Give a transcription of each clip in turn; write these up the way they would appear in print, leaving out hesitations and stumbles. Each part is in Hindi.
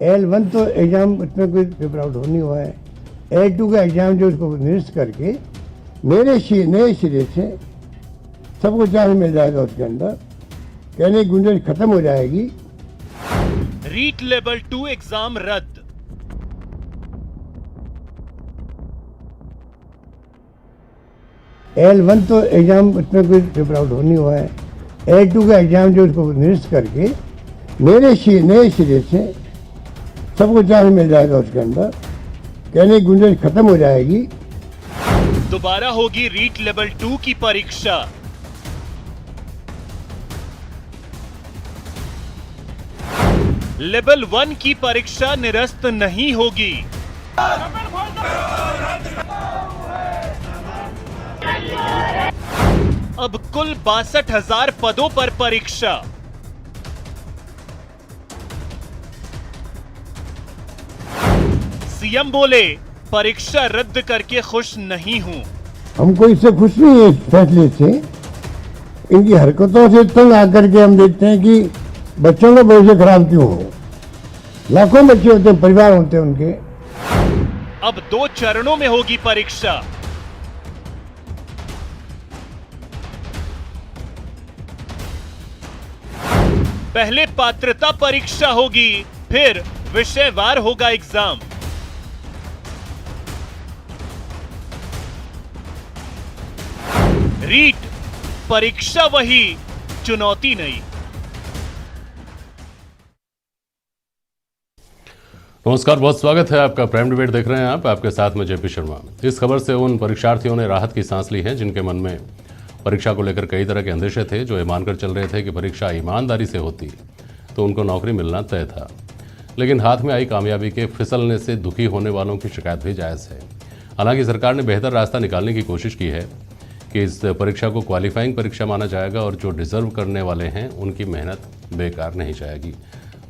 L1 तो एग्जाम उसमें कोई पेपर आउट नहीं हुआ है। L2 का एग्जाम जो उसको निरस्त करके नए सिरे से सबको चांस मिल जाएगा, उसके अंदर कहने की गुंजाइश खत्म हो जाएगी। रीट लेवल 2 एग्जाम रद्द। L1 तो एग्जाम उसमें कोई पेपर आउट नहीं हुआ है। L2 का एग्जाम जो उसको निरस्त करके नए सिरे से सबको चांस मिल जाएगा, उसके अंदर कहने की गुंजाइश खत्म हो जाएगी। दोबारा होगी रीट लेवल 2 की परीक्षा। लेवल 1 की परीक्षा निरस्त नहीं होगी। अब कुल 62,000 पदों पर परीक्षा। सीएम बोले, परीक्षा रद्द करके खुश नहीं हूं। हमको इससे खुश नहीं है, इस फैसले से। इनकी हरकतों से तंग आकर के हम देखते हैं कि बच्चों का भविष्य खराब क्यों हो। लाखों बच्चे होते हैं, परिवार होते हैं उनके। अब 2 चरणों में होगी परीक्षा। पहले पात्रता परीक्षा होगी, फिर विषयवार होगा एग्जाम। रीट परीक्षा वही, चुनौती नहीं। नमस्कार, बहुत स्वागत है आपका। प्राइम डिबेट देख रहे हैं आप, आपके साथ में जेपी शर्मा। इस खबर से उन परीक्षार्थियों ने राहत की सांस ली है जिनके मन में परीक्षा को लेकर कई तरह के अंदेशे थे, जो ये मानकर चल रहे थे कि परीक्षा ईमानदारी से होती तो उनको नौकरी मिलना तय था। लेकिन हाथ में आई कामयाबी के फिसलने से दुखी होने वालों की शिकायत भी जायज़ है। हालांकि सरकार ने बेहतर रास्ता निकालने की कोशिश की है कि इस परीक्षा को क्वालिफाइंग परीक्षा माना जाएगा और जो डिजर्व करने वाले हैं उनकी मेहनत बेकार नहीं जाएगी।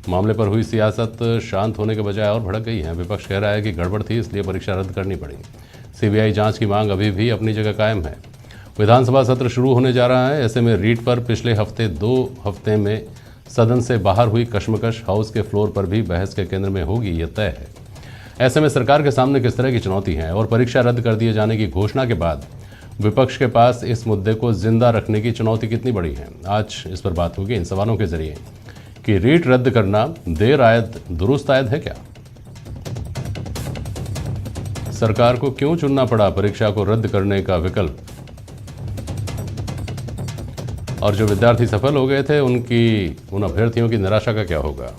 मामले पर हुई सियासत शांत होने के बजाय और भड़क गई है। विपक्ष कह रहा है कि गड़बड़ थी, इसलिए परीक्षा रद्द करनी पड़ी। सीबीआई जांच की मांग अभी भी अपनी जगह कायम है। विधानसभा सत्र शुरू होने जा रहा है। ऐसे में रीट पर पिछले हफ्ते 2 हफ्ते में सदन से बाहर हुई कश्मकश हाउस के फ्लोर पर भी बहस के केंद्र में होगी, यह तय है। ऐसे में सरकार के सामने किस तरह की चुनौती है और परीक्षा रद्द कर दिए जाने की घोषणा के बाद विपक्ष के पास इस मुद्दे को जिंदा रखने की चुनौती कितनी बड़ी है, आज इस पर बात होगी इन सवालों के जरिए कि रीट रद्द करना देर आयद दुरुस्त आयद है क्या? सरकार को क्यों चुनना पड़ा परीक्षा को रद्द करने का विकल्प? और जो विद्यार्थी सफल हो गए थे उन अभ्यर्थियों की निराशा का क्या होगा?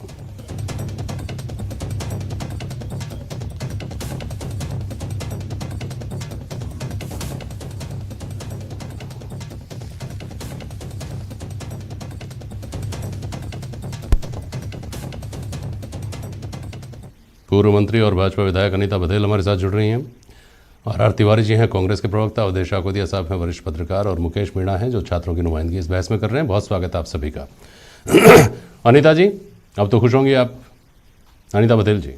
पूर्व मंत्री और भाजपा विधायक अनीता बघेल हमारे साथ जुड़ रही हैं। आर तिवारी जी हैं कांग्रेस के प्रवक्ता, अवधेश आकोदिया साहब हैं वरिष्ठ पत्रकार, और मुकेश मीणा हैं जो छात्रों की नुमाइंदगी इस बहस में कर रहे हैं। बहुत स्वागत है आप सभी का। अनीता जी, अब तो खुश होंगी आप। अनीता बघेल जी।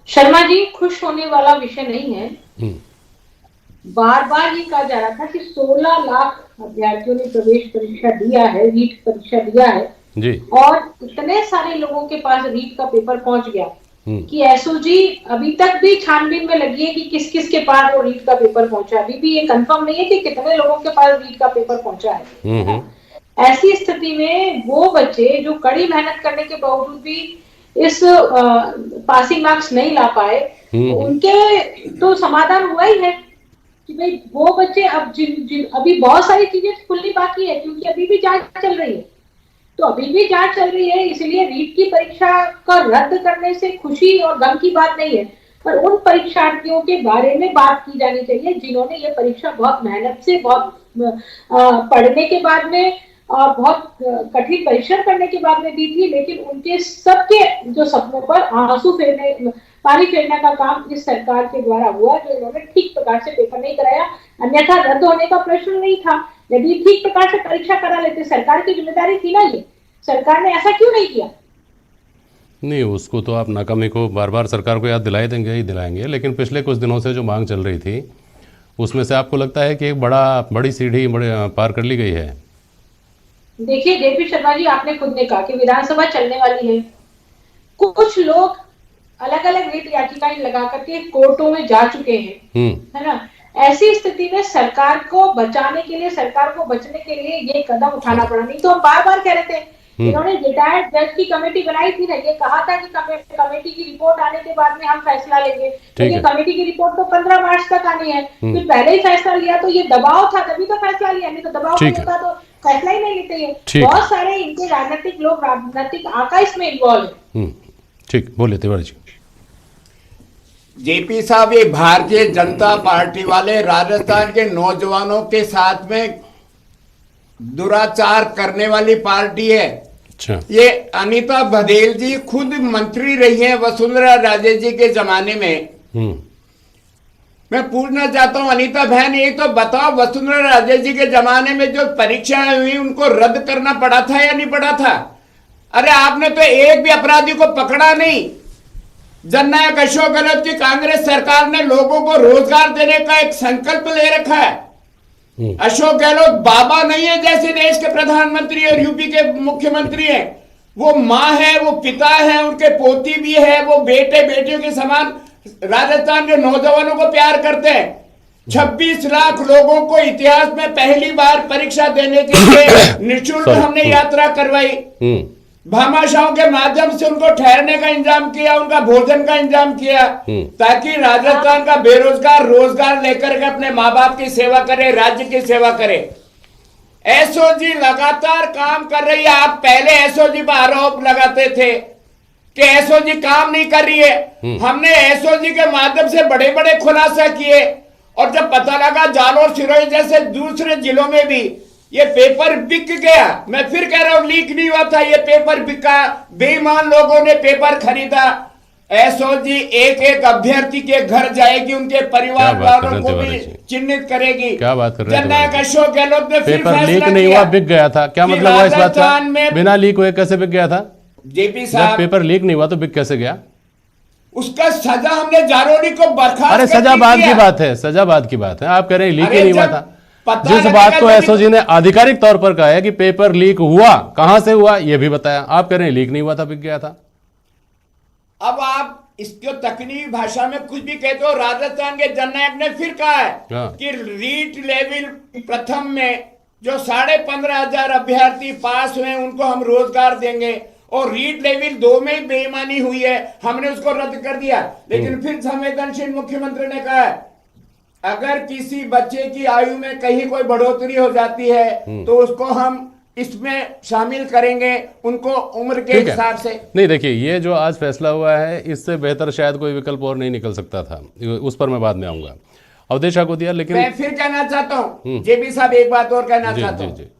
शर्मा जी, खुश होने वाला विषय नहीं है। बार बार ये कहा जा रहा था कि 16 लाख अभ्यर्थियों ने प्रवेश परीक्षा दिया है, रीट परीक्षा दिया है जी, और इतने सारे लोगों के पास रीट का पेपर पहुंच गया कि एसओजी अभी तक भी छानबीन में लगी है कि किस किस के पास वो रीट का पेपर पहुंचा। अभी भी ये कंफर्म नहीं है कि कितने लोगों के पास रीट का पेपर पहुंचा है। ऐसी स्थिति में वो बच्चे जो कड़ी मेहनत करने के बावजूद भी इस पासिंग मार्क्स नहीं ला पाए, उनके तो समाधान हुआ ही है कि भाई वो बच्चे अब अभी बहुत सारी चीजें खुलनी बाकी है, क्योंकि अभी भी जांच चल रही है। तो अभी भी जांच चल रही है, इसलिए रीट की परीक्षा का रद्द करने से खुशी और गम की बात नहीं है, पर उन परीक्षार्थियों के बारे में बात की जानी चाहिए जिन्होंने ये परीक्षा बहुत मेहनत से, बहुत पढ़ने के बाद में और बहुत कठिन परिश्रम करने के बाद में दी थी, लेकिन उनके सबके जो सपनों पर पानी फेरने का काम इस सरकार के द्वारा हुआ, जो इन्होंने ठीक प्रकार से पेपर नहीं कराया। अन्यथा रद्द होने का प्रश्न नहीं था। यदि ठीक प्रकार से परीक्षा करा लेते, सरकार की जिम्मेदारी थी ना ये, सरकार ने ऐसा क्यों नहीं किया? नहीं, उसको तो आप नाकामी को बार बार सरकार को याद दिलाए देंगे ही दिलाएंगे, लेकिन पिछले कुछ दिनों से जो मांग चल रही थी उसमें से आपको लगता है कि एक बड़ी सीढ़ी पार कर ली गई है? देखिए जेपी शर्मा जी, आपने खुद ने कहा कि विधानसभा चलने वाली है, कुछ लोग अलग अलग रिट याचिकाएं लगा करके कोर्टों में जा चुके हैं, है ना। ऐसी स्थिति में सरकार को बचाने के लिए, सरकार को बचने के लिए ये कदम उठाना पड़ा। नहीं तो हम बार बार कह रहे थे, इन्होंने रिटायर्ड जज की कमेटी बनाई थी ना, ये कहा था कि कमेटी की रिपोर्ट आने के बाद में हम फैसला लेंगे, लेकिन कमेटी की रिपोर्ट तो 15 मार्च तक आनी है। फिर पहले ही फैसला लिया तो ये दबाव था, तभी तो फैसला लिया, नहीं तो दबाव नहीं होता तो फैसला ही नहीं लेते ये। बहुत सारे इनके राजनीतिक लोग, राजनीतिक आका इसमें इन्वॉल्व है। ठीक, बोले तिवारी जी। जेपी साहब, ये भारतीय जनता पार्टी वाले राजस्थान के नौजवानों के साथ में दुराचार करने वाली पार्टी है। अच्छा। ये अनीता बघेल जी खुद मंत्री रही हैं वसुंधरा राजे जी के जमाने में। मैं पूछना चाहता हूं अनीता बहन, ये तो बताओ, वसुंधरा राजे जी के जमाने में जो परीक्षाएं हुई उनको रद्द करना पड़ा था या नहीं पड़ा था? अरे आपने तो एक भी अपराधी को पकड़ा नहीं। जननायक अशोक गहलोत की कांग्रेस सरकार ने लोगों को रोजगार देने का एक संकल्प ले रखा है। अशोक गहलोत बाबा नहीं है जैसे देश के प्रधानमंत्री और यूपी के मुख्यमंत्री हैं, वो माँ है, वो पिता है, उनके पोती भी है, वो बेटे बेटियों के समान राजस्थान के नौजवानों को प्यार करते हैं। 26 लाख लोगों को इतिहास में पहली बार परीक्षा देने के लिए निःशुल्क हमने यात्रा करवाई। भामाशाहों के माध्यम से उनको ठहरने का इंतजाम किया, उनका भोजन का इंतजाम किया, ताकि राजस्थान का बेरोजगार रोजगार लेकर के अपने माँ बाप की सेवा करे, राज्य की सेवा करे। एसओजी लगातार काम कर रही है। आप पहले एसओजी पर आरोप लगाते थे कि एसओजी काम नहीं कर रही है। हमने एसओजी के माध्यम से बड़े बड़े खुलासा किए, और जब पता लगा जालोर, सिरोही जैसे दूसरे जिलों में भी ये पेपर बिक गया, मैं फिर कह रहा हूं लीक नहीं हुआ था, ये पेपर बिका, बेईमान लोगों ने पेपर खरीदा। एसओजी एक एक अभ्यर्थी के घर जाएगी, उनके परिवार वालों को भी चिन्हित करेगी। क्या बात कर रहे हैं? जननायक अशोक गहलोत ने फिर पेपर लीक नहीं हुआ, बिक गया था। क्या मतलब हुआ इस बात का? बिना लीक हुए कैसे बिक गया था? जेपी साहब, पेपर लीक नहीं हुआ तो बिक कैसे गया? उसका सजा हमने जारोनी को बर्खास्त। अरे सजा बाद की बात है, सजा बाद की बात है। आप कह रहे हैं लीक ही नहीं हुआ था। जिस बात को एसओजी ने आधिकारिक तौर पर कहा है कि पेपर लीक हुआ, कहां से हुआ यह भी बताया, आप कह रहे हैं लीक नहीं हुआ था, बिक गया था। अब आप इसको तकनीकी भाषा में कुछ भी कहते हो। राजस्थान के जननायक ने फिर कहा है कि रीट लेवल प्रथम में जो 15,500 अभ्यर्थी पास हुए उनको हम रोजगार देंगे, और रीट लेवल 2 में बेईमानी हुई है, हमने उसको रद्द कर दिया। लेकिन फिर संवेदनशील मुख्यमंत्री ने कहा है अगर किसी बच्चे की आयु में कहीं कोई बढ़ोतरी हो जाती है तो उसको हम इसमें शामिल करेंगे, उनको उम्र के हिसाब से। नहीं, देखिए ये जो आज फैसला हुआ है, इससे बेहतर शायद कोई विकल्प और नहीं निकल सकता था, उस पर मैं बाद में आऊंगा। अवधेश को दिया, लेकिन मैं फिर कहना चाहता हूँ जेपी साहब, एक बात और कहना चाहता हूँ।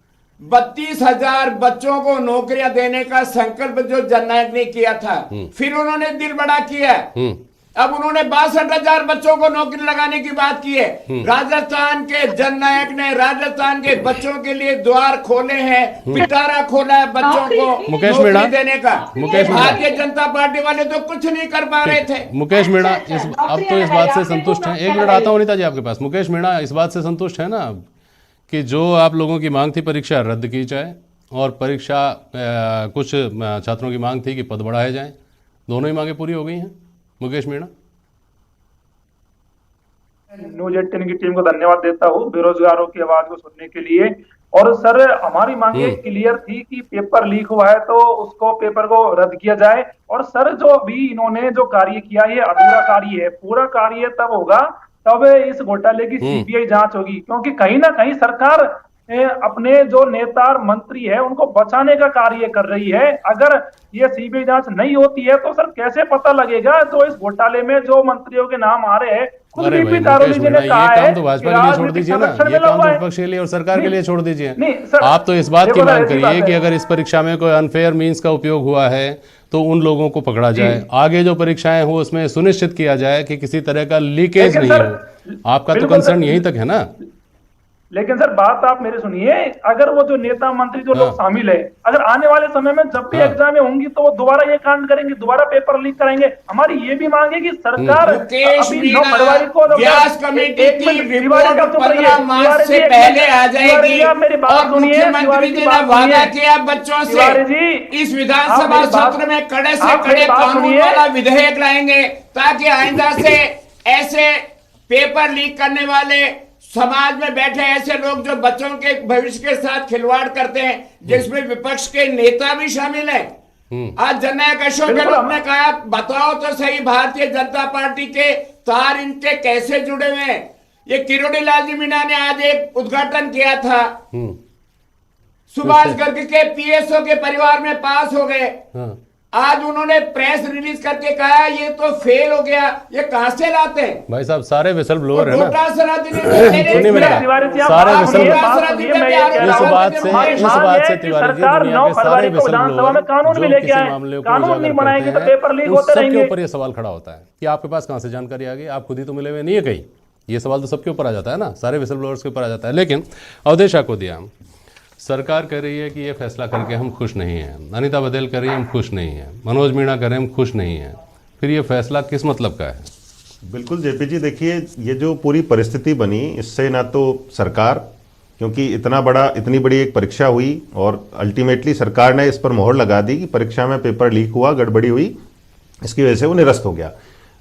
32,000 बच्चों को नौकरियां देने का संकल्प जो जननायक ने किया था, फिर उन्होंने दिल बड़ा किया। अब उन्होंने 62,000 बच्चों को नौकरी लगाने की बात की है। राजस्थान के जननायक ने राजस्थान के बच्चों के लिए द्वार खोले हैं, पिटारा खोला है बच्चों को मुकेश मीणा देने का। भारतीय जनता पार्टी वाले तो कुछ नहीं कर पा रहे थे। मुकेश मीणा अब तो इस बात से संतुष्ट हैं? एक मिनट आता हूँ अनीता जी आपके पास। मुकेश मीणा इस बात से संतुष्ट है ना कि जो आप लोगों की मांग थी परीक्षा रद्द की जाए, और परीक्षा कुछ छात्रों की मांग थी कि पद बढ़ाए जाएं, दोनों ही मांगे पूरी हो गई हैं? मुकेश मीणा। न्यूज 18 की टीम को धन्यवाद देता हूँ बेरोजगारों की आवाज को सुनने के लिए। और सर, हमारी मांगे क्लियर थी कि पेपर लीक हुआ है तो उसको पेपर को रद्द किया जाए। और सर, जो भी इन्होंने जो कार्य किया ये अधूरा कार्य है। पूरा कार्य तब होगा तब इस घोटाले की सीबीआई जांच होगी, क्योंकि कहीं ना कहीं सरकार अपने जो नेता और मंत्री है उनको बचाने का कार्य कर रही है। अगर ये सीबीआई जांच नहीं होती है तो सर कैसे पता लगेगा जो इस घोटाले में जो मंत्रियों के नाम आ रहे हैं। खुद बीपी जारोनी जी ने कहा है, काम तो भाजपा के लिए छोड़ दीजिए ना, ये काम तो विपक्ष के लिए और सरकार के लिए छोड़ दीजिए। आप तो इस बात की मांग करिए कि अगर इस परीक्षा में कोई अनफेयर मीन्स का उपयोग हुआ है तो उन लोगों को पकड़ा जाए, आगे जो परीक्षाएं हो उसमें सुनिश्चित किया जाए कि किसी तरह का लीकेज नहीं हो। आपका तो कंसर्न यहीं तक है ना? लेकिन सर बात आप मेरी सुनिए, अगर वो जो नेता मंत्री जो लोग शामिल है, अगर आने वाले समय में जब भी एग्जामें होंगी तो वो दोबारा ये कांड करेंगे, दोबारा पेपर लीक करेंगे। हमारी ये भी मांग है कि सरकार अभी 9 फरवरी को व्यास कमेटी की रिपोर्ट 15 मार्च से पहले आ जाएगी और मुख्यमंत्री जी ने वादा किया बच्चों से इस विधानसभा सत्र में कड़े से कड़े कानून वाला विधेयक लाएंगे ताकि आइंदा से ऐसे पेपर लीक करने वाले समाज में बैठे ऐसे लोग जो बच्चों के भविष्य के साथ खिलवाड़ करते हैं, जिसमें विपक्ष के नेता भी शामिल हैं। आज जननायक अशोक गहलोत ने कहा, बताओ तो सही भारतीय जनता पार्टी के तार इनके कैसे जुड़े हुए हैं। ये किरोड़ी लाल जी मीणा ने आज एक उद्घाटन किया था, सुभाष गर्ग के पीएसओ के परिवार में पास हो गए। आज उन्होंने प्रेस रिलीज करके कहा ये तो फेल हो गया। ये कहां से लाते हैं भाई साहब? सारे विसल ब्लोअर है ना, सुनिए मेरा सारे विसल इस बात से तिवारी जी दुनिया के सारे विसल ब्लोअर जो किसी मामले को कानून नहीं बनाएंगे तो पेपर लीक होते सबके रहेंगे। ऊपर ये सवाल खड़ा होता है कि आपके पास कहां से जानकारी आ गई, आप खुद ही तो मिले हुए नहीं है कहीं। ये सवाल तो सबके ऊपर आ जाता है ना, सारे विसल ब्लोअर्स के ऊपर आ जाता है। लेकिन अवधेशा को दिया, सरकार कह रही है कि ये फैसला करके हम खुश नहीं हैं, अनीता बघेल कह रही है हम खुश नहीं हैं, मनोज मीणा कह रहे हैं हम खुश नहीं हैं, फिर ये फैसला किस मतलब का है? बिल्कुल जेपी जी, देखिए ये जो पूरी परिस्थिति बनी, इससे ना तो सरकार, क्योंकि इतनी बड़ी एक परीक्षा हुई और अल्टीमेटली सरकार ने इस पर मोहर लगा दी कि परीक्षा में पेपर लीक हुआ, गड़बड़ी हुई, इसकी वजह से वो निरस्त हो गया।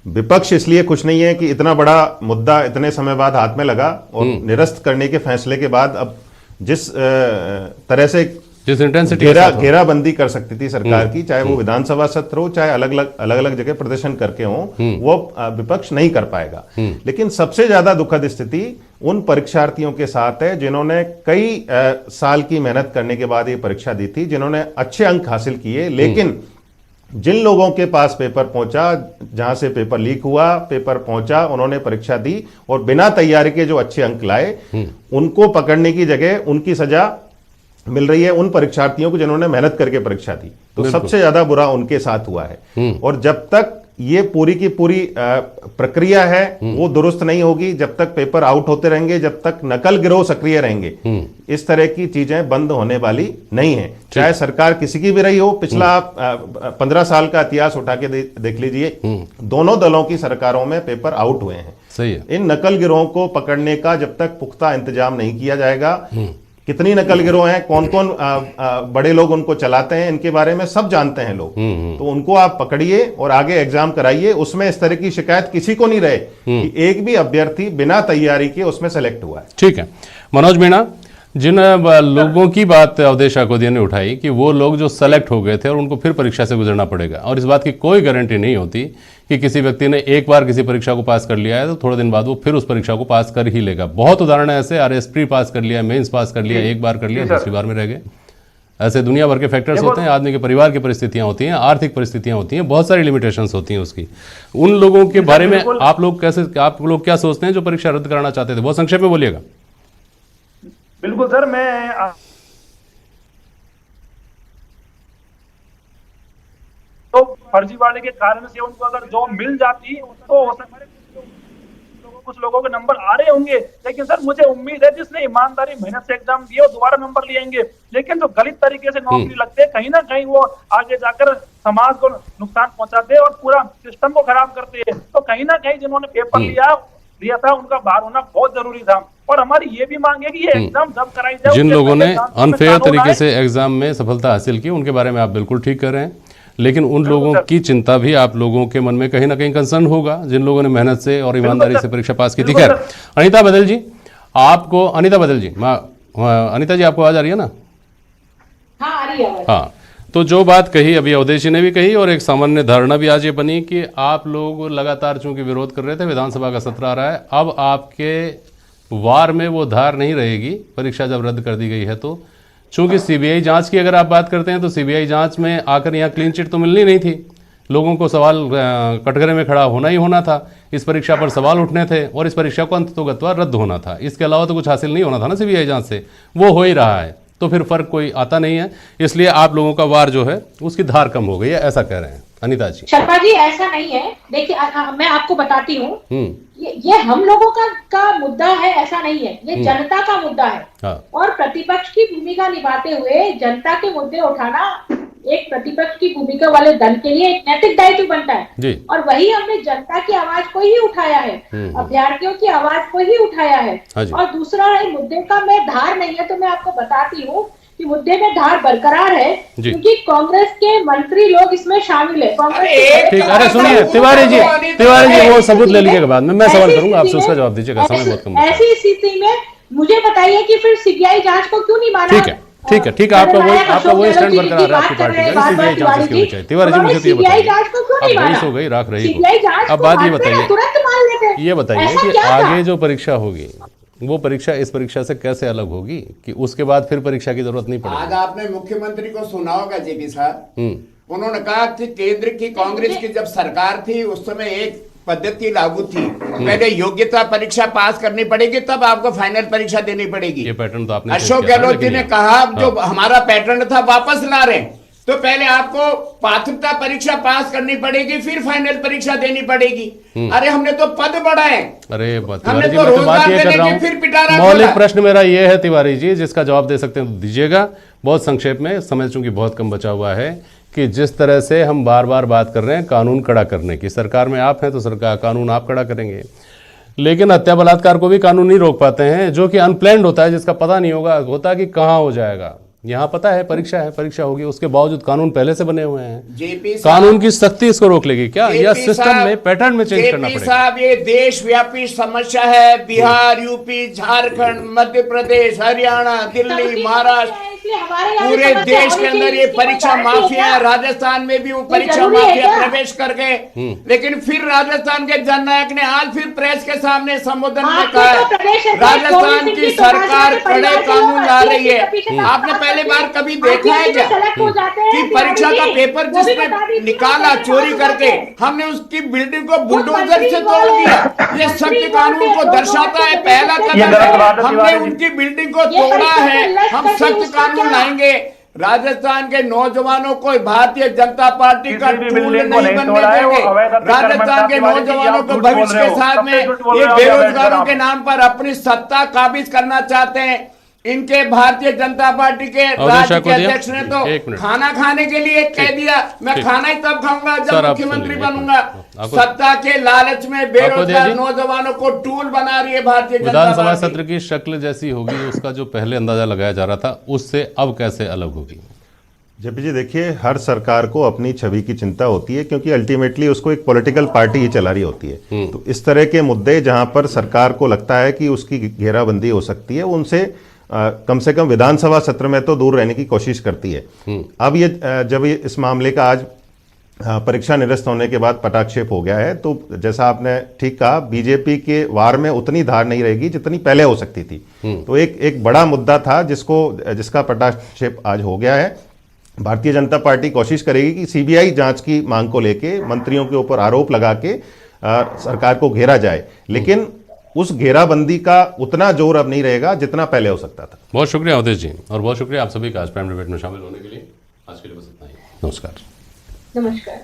विपक्ष इसलिए खुश नहीं है कि इतना बड़ा मुद्दा इतने समय बाद हाथ में लगा और निरस्त करने के फैसले के बाद अब जिस तरह से जिस इंटेंसिटी घेराबंदी कर सकती थी सरकार की, चाहे वो विधानसभा सत्र हो, चाहे अलग अलग जगह प्रदर्शन करके हो, वो विपक्ष नहीं कर पाएगा। लेकिन सबसे ज्यादा दुखद स्थिति उन परीक्षार्थियों के साथ है जिन्होंने कई साल की मेहनत करने के बाद ये परीक्षा दी थी, जिन्होंने अच्छे अंक हासिल किए, लेकिन जिन लोगों के पास पेपर पहुंचा, जहां से पेपर लीक हुआ, पेपर पहुंचा, उन्होंने परीक्षा दी और बिना तैयारी के जो अच्छे अंक लाए, उनको पकड़ने की जगह उनकी सजा मिल रही है उन परीक्षार्थियों को जिन्होंने मेहनत करके परीक्षा दी। तो सबसे ज्यादा बुरा उनके साथ हुआ है। और जब तक ये पूरी की पूरी प्रक्रिया है वो दुरुस्त नहीं होगी, जब तक पेपर आउट होते रहेंगे, जब तक नकल गिरोह सक्रिय रहेंगे, इस तरह की चीजें बंद होने वाली नहीं है। चाहे सरकार किसी की भी रही हो, पिछला आप 15 साल का इतिहास उठा के देख लीजिए, दोनों दलों की सरकारों में पेपर आउट हुए हैं। सही है। इन नकल गिरोहों को पकड़ने का जब तक पुख्ता इंतजाम नहीं किया जाएगा, कितनी नकल गिरोह हैं, कौन कौन बड़े लोग उनको चलाते हैं, इनके बारे में सब जानते हैं लोग, तो उनको आप पकड़िए और आगे एग्जाम कराइए। उसमें इस तरह की शिकायत किसी को नहीं रहे कि एक भी अभ्यर्थी बिना तैयारी के उसमें सेलेक्ट हुआ है। ठीक है मनोज मीणा, जिन लोगों की बात अवधेशा कोदिया ने उठाई कि वो लोग जो सेलेक्ट हो गए थे और उनको फिर परीक्षा से गुजरना पड़ेगा, और इस बात की कोई गारंटी नहीं होती कि किसी व्यक्ति ने एक बार किसी परीक्षा को पास कर लिया है तो थोड़े दिन बाद वो फिर उस परीक्षा को पास कर ही लेगा। बहुत उदाहरण है ऐसे, आरएसपी पास कर लिया, मेंस पास कर लिया, एक बार कर लिया, दूसरी बार में रह गए। ऐसे दुनिया भर के फैक्टर्स होते हैं, आदमी के परिवार की परिस्थितियां होती हैं, आर्थिक परिस्थितियां होती हैं, बहुत सारी लिमिटेशंस होती हैं उसकी। उन लोगों के बारे में आप लोग क्या सोचते हैं जो परीक्षा रद्द कराना चाहते थे? बहुत संक्षेप में बोलिएगा। बिल्कुल सर, मैं तो फर्जीवाड़े के कारण से उनको अगर जॉब मिल जाती तो हो सकता है कुछ लोगों के नंबर आ रहे होंगे, लेकिन सर मुझे उम्मीद है जिसने ईमानदारी मेहनत से एग्जाम दिया वो दोबारा नंबर लेंगे। लेकिन जो गलत तरीके से नौकरी लगते हैं, कहीं ना कहीं वो आगे जाकर समाज को नुकसान पहुंचाते हैं और पूरा सिस्टम को खराब करते हैं। तो कहीं ना कहीं जिन्होंने पेपर लिया था उनका बाहर होना बहुत जरूरी था। और हमारी ये भी मांग है कि ये एग्जाम जब कराई जाए, जिन लोगों ने अनफेयर तरीके से एग्जाम में सफलता हासिल की उनके बारे में आप बिल्कुल ठीक कर रहे हैं, लेकिन उन लोगों की चिंता भी आप लोगों के मन में कहीं ना कहीं कंसर्न होगा जिन लोगों ने मेहनत से और ईमानदारी से परीक्षा पास की थी। खैर अनीता बघेल जी, आपको अनीता जी आपको आवाज आ रही है ना? हाँ आ रही है। हाँ, तो जो बात कही अभी अवधेशी ने भी कही और एक सामान्य धारणा भी आज ये बनी कि आप लोग लगातार चूंकि विरोध कर रहे थे, विधानसभा का सत्र आ रहा है, अब आपके वार में वो धार नहीं रहेगी परीक्षा जब रद्द कर दी गई है तो। चूंकि सीबीआई जांच की अगर आप बात करते हैं तो सीबीआई जांच में आकर यहाँ क्लीन चिट तो मिलनी नहीं थी, लोगों को सवाल कटघरे में खड़ा होना ही होना था, इस परीक्षा पर सवाल उठने थे और इस परीक्षा को अंततोगत्वा रद्द होना था। इसके अलावा तो कुछ हासिल नहीं होना था ना सीबीआई जांच से, वो हो ही रहा है, तो फिर फर्क कोई आता नहीं है। इसलिए आप लोगों का वार जो है उसकी धार कम हो गई है, ऐसा कह रहे हैं। अनीता जी। शर्मा जी ऐसा नहीं है, देखिए मैं आपको बताती हूँ, ये हम लोगों का मुद्दा है, ऐसा नहीं है, ये जनता का मुद्दा है। हाँ। और प्रतिपक्ष की भूमिका निभाते हुए जनता के मुद्दे उठाना एक प्रतिपक्ष की भूमिका वाले दल के लिए एक नैतिक दायित्व बनता है जी। और वही हमने जनता की आवाज को ही उठाया है, अभ्यर्थियों की आवाज को ही उठाया है। हाँ। और दूसरा है, मुद्दे का में धार नहीं है, तो मैं आपको बताती हूँ कि मुद्दे में धार बरकरार है, क्योंकि कांग्रेस के मंत्री लोग इसमें शामिल है। ठीक, अरे सुनिए तिवारी जी वो सबूत ले लीजिएगा बाद में, मैं सवाल करूंगा आपसे, उसका जवाब दीजिएगा, समय बहुत कम है। ऐसी स्थिति में मुझे बताइए कि फिर सीबीआई जांच को क्यों नहीं माना? ठीक है, आपका वही स्टैंड बरकरार है आपकी पार्टी का, सीबीआई जांच इसकी होनी चाहिए। तिवारी जी मुझे तो ये बताइए, अब बहस हो गई, राख रही हो, अब बात ये बताइए कि आगे जो परीक्षा होगी वो परीक्षा इस परीक्षा से कैसे अलग होगी कि उसके बाद फिर परीक्षा की जरूरत नहीं पड़ेगी? आज आपने मुख्यमंत्री को सुना होगा जेपी साहब, उन्होंने कहा कि केंद्र की कांग्रेस की जब सरकार थी उस समय एक पद्धति लागू थी, पहले योग्यता परीक्षा पास करनी पड़ेगी तब आपको फाइनल परीक्षा देनी पड़ेगी। ये पैटर्न तो आपने अशोक गहलोत जी ने कहा जो हमारा पैटर्न था वापस ला रहे हैं, तो पहले आपको पात्रता परीक्षा पास करनी पड़ेगी फिर फाइनल परीक्षा देनी पड़ेगी। अरे हमने तो पद बढ़ाए, अरे हमने जी तो मैं तो बात रोजगार ये कर देने रहा की फिर हूँ, पिटारा मौलिक खोला। प्रश्न मेरा ये है तिवारी जी, जिसका जवाब दे सकते हैं तो दीजिएगा, बहुत संक्षेप में, समय चूंकि बहुत कम बचा हुआ है, कि जिस तरह से हम बार बार बात कर रहे हैं कानून कड़ा करने की, सरकार में आप हैं तो सरकार कानून आप कड़ा करेंगे, लेकिन हत्या बलात्कार को भी कानून नहीं रोक पाते हैं, जो कि अनप्लैंड होता है, जिसका पता नहीं होता कि कहाँ हो जाएगा। यहाँ पता है परीक्षा होगी, उसके बावजूद कानून पहले से बने हुए हैं, कानून की सख्ती इसको रोक लेगी क्या, या सिस्टम में पैटर्न में चेंज करना पड़ेगा? साहब ये देशव्यापी समस्या है, बिहार, यूपी, झारखंड, मध्य प्रदेश, हरियाणा, दिल्ली, महाराष्ट्र, पूरे देश के अंदर ये परीक्षा माफिया, राजस्थान में भी वो परीक्षा माफिया प्रवेश कर गए। लेकिन फिर राजस्थान के जननायक ने आज फिर प्रेस के सामने संबोधन में कहा राजस्थान की सरकार कड़े कानून ला रही है। आपने पहले बार कभी देखा है क्या कि परीक्षा का पेपर जिसने निकाला चोरी करके, हमने उसकी बिल्डिंग को बुलडोजर से तोड़ दिया? ये सख्त कानून को दर्शाता है, पहला कदम हमने उनकी बिल्डिंग को तोड़ा है, हम सख्त कानून लाएंगे। राजस्थान के नौजवानों को भारतीय जनता पार्टी का टूल नहीं बनने देंगे। राजस्थान के नौजवानों को भविष्य के साथ में ये बेरोजगारों के नाम पर अपनी सत्ता काबिज करना चाहते हैं। इनके भारतीय जनता पार्टी के राज्य के अध्यक्ष ने तो खाना खाने के लिए कह दिया, मैं खाना ही तब खाऊंगा जब मुख्यमंत्री बनूंगा। सत्ता के लालच में बेरोजगार नौजवानों को टूल बना रही है भारतीय जनता पार्टी। विधानसभा सत्र की शक्ल जैसी होगी, उसका जो पहले अंदाजा लगाया जा रहा था उससे अब कैसे अलग होगी? जेपी जी देखिए, हर सरकार को अपनी छवि की चिंता होती है, क्योंकि अल्टीमेटली उसको एक पॉलिटिकल पार्टी ही चला रही होती है। तो इस तरह के मुद्दे जहां पर सरकार को लगता है कि उसकी घेराबंदी हो सकती है, उनसे कम से कम विधानसभा सत्र में तो दूर रहने की कोशिश करती है। अब ये जब ये इस मामले का आज परीक्षा निरस्त होने के बाद पटाक्षेप हो गया है, तो जैसा आपने ठीक कहा, बीजेपी के वार में उतनी धार नहीं रहेगी जितनी पहले हो सकती थी। तो एक बड़ा मुद्दा था जिसका पटाक्षेप आज हो गया है। भारतीय जनता पार्टी कोशिश करेगी कि सीबीआई जांच की मांग को लेके मंत्रियों के ऊपर आरोप लगा के सरकार को घेरा जाए, लेकिन उस घेराबंदी का उतना जोर अब नहीं रहेगा जितना पहले हो सकता था। बहुत शुक्रिया अवधेश जी, और बहुत शुक्रिया आप सभी का आज प्राइम डिबेट में शामिल होने के लिए। आज के लिए बस इतना ही, नमस्कार। नमस्कार।